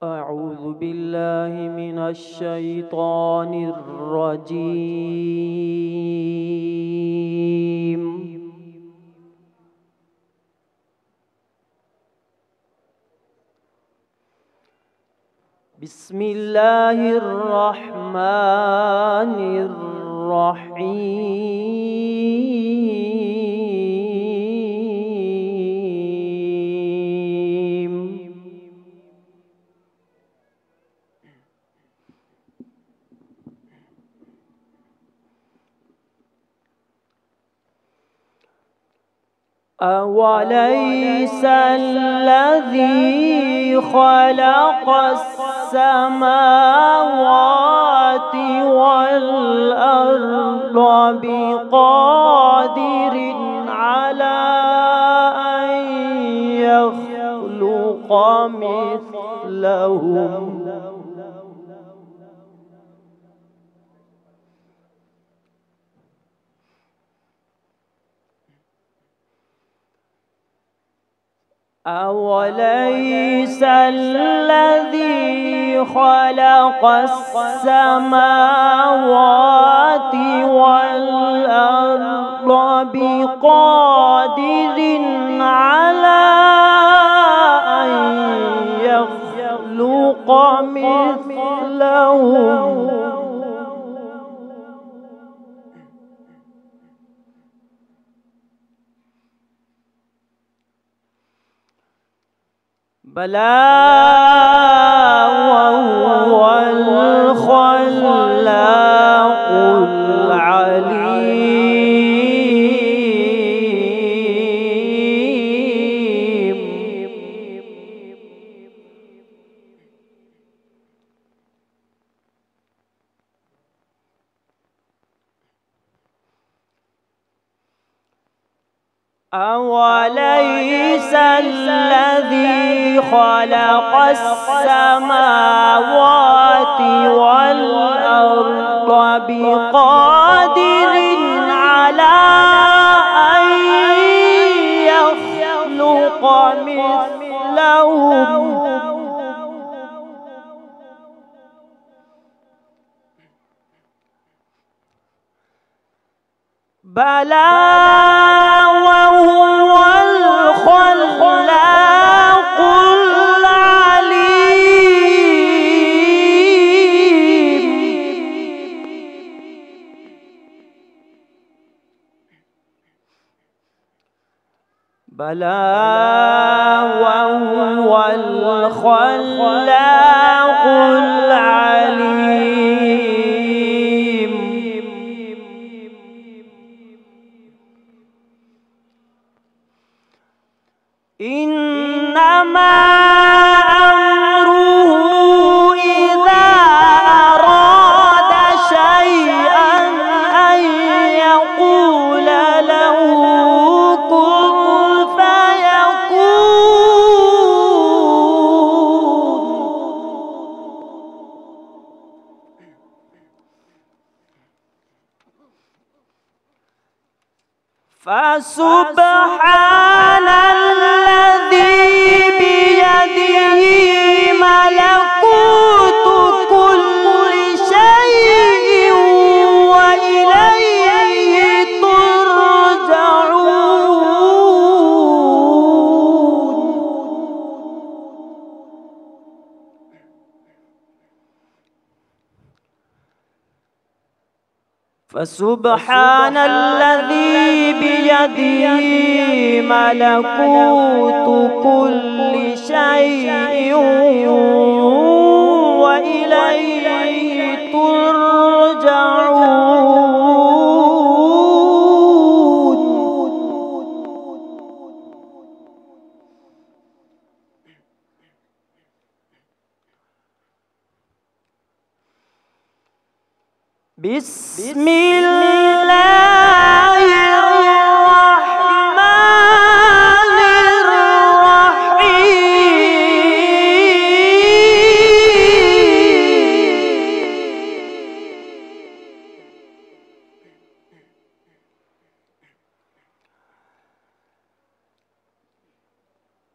أعوذ بالله من الشيطان الرجيم. بسم الله الرحمن الرحيم. أوليس الذي خلق السماوات والأرض بقادر على أن يخلق مثلهم؟ أوليس الذي خلق السماوات والأرض بقادر على أن يخلق مثلهم؟ بلى وهو الخلاق العليم. أوليس الذي خلق السماوات والأرض بقادر على أن يخلق مثلهم؟ بلى وهو الخلاق العليم. بلى وهو الخلاق العليم. إنما أمره إذا أراد شيئا أن يقول له كن فيكون. فسبحان الذي بيده ملكوت كل شيء وإليه ترجعون. فسبحان الذي بيده ملكوت كل شيء وإليه ترجعون. بسم الله الرحمن الرحيم.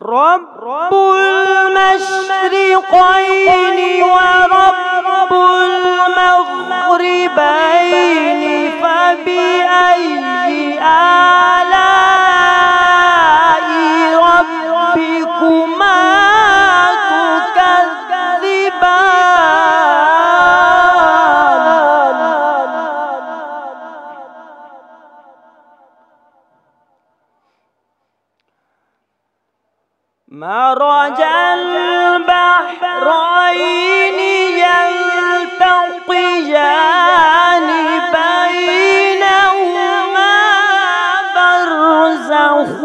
رب المشرقين ورب المغربين فبأي آلاء ربكما تكذبان مرج البحرين يلتقيان بينهما برزخ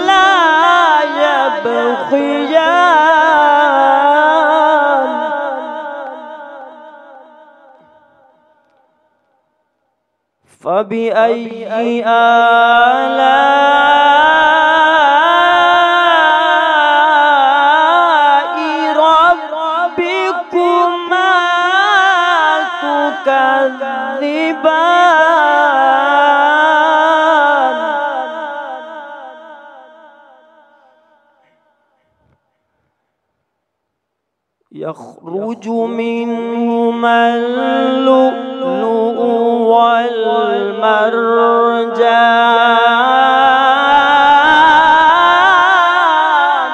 لا يبغيان فبأي آلاء ربكما تكذبان يخرج منهما اللؤلؤ والمرجان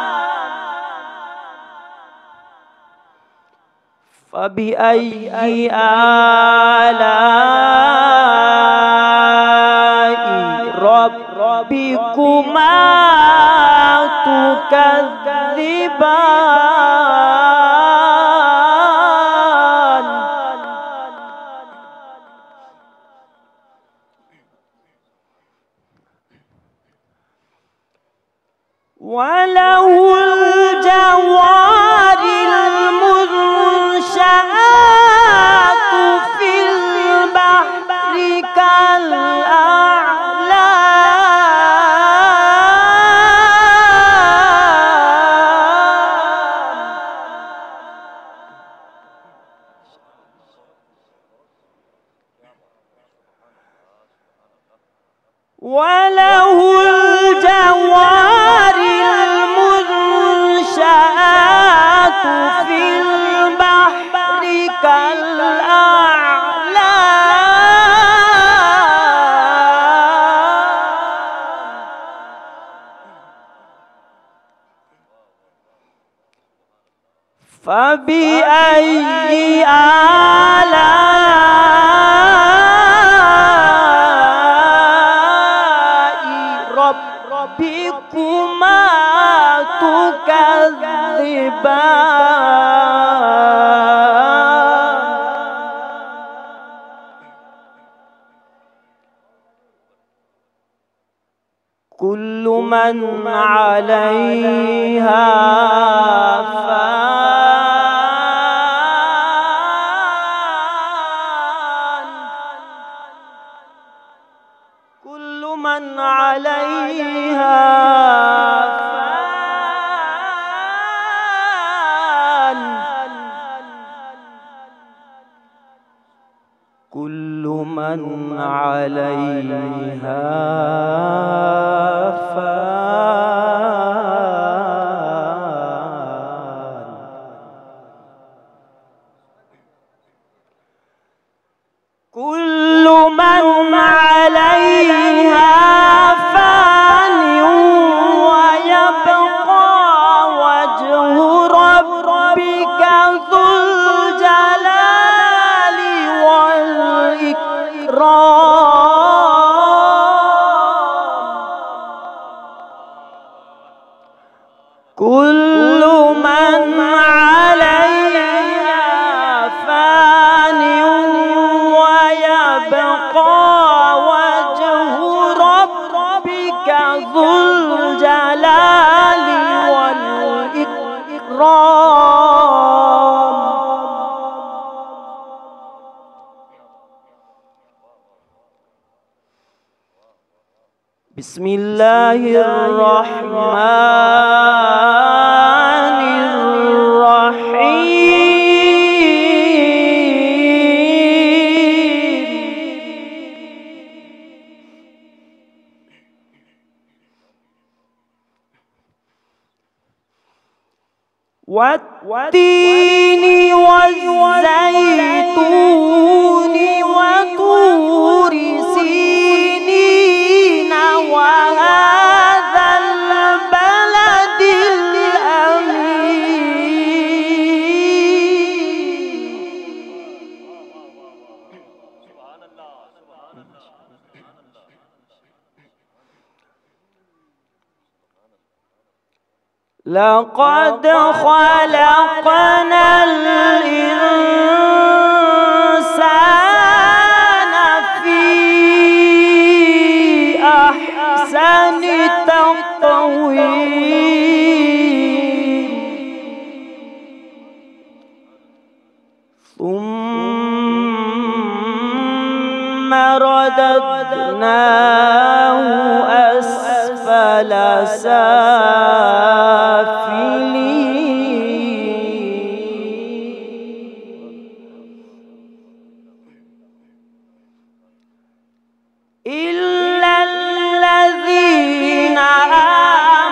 فبأي آلاء ربكما تكذبان وله الجوار المنشآت في البحر كالأعلام وله الجوار المنشآت في البحر كالأعلام فبأي آلاء ربكما تكذبان كل من عليها فان كل من عليها فان كل من عليها فان كل من عليها فان ويبقى وجه ربك ذو الجلال والإكرام كل من عليها فان ويبقى وجه ربك ذو الجلال والإكرام بسم الله الرحمن الرحيم والتين والزيتون وطور سينين وهذا البلد لقد خلقنا الإنسان في أحسن تقويم ثم رددناه أسفل إلا الذين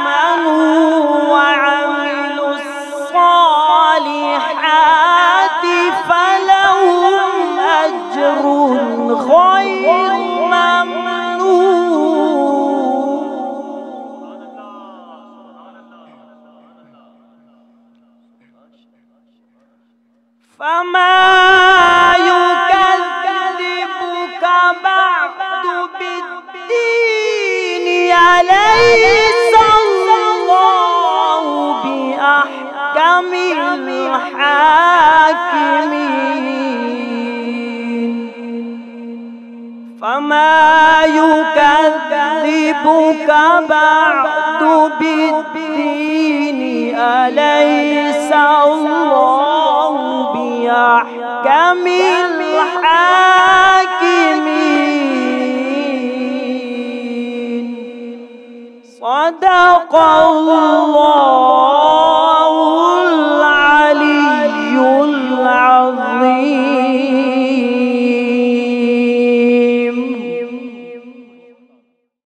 آمنوا وعملوا الصالحات فلهم أجر غير ممنون. فما يكذبك بعد بالدين أليس الله بأحكم الحاكمين. فما يكذبك بعد بالدين أليس الله بأحكم الحاكمين. صدق الله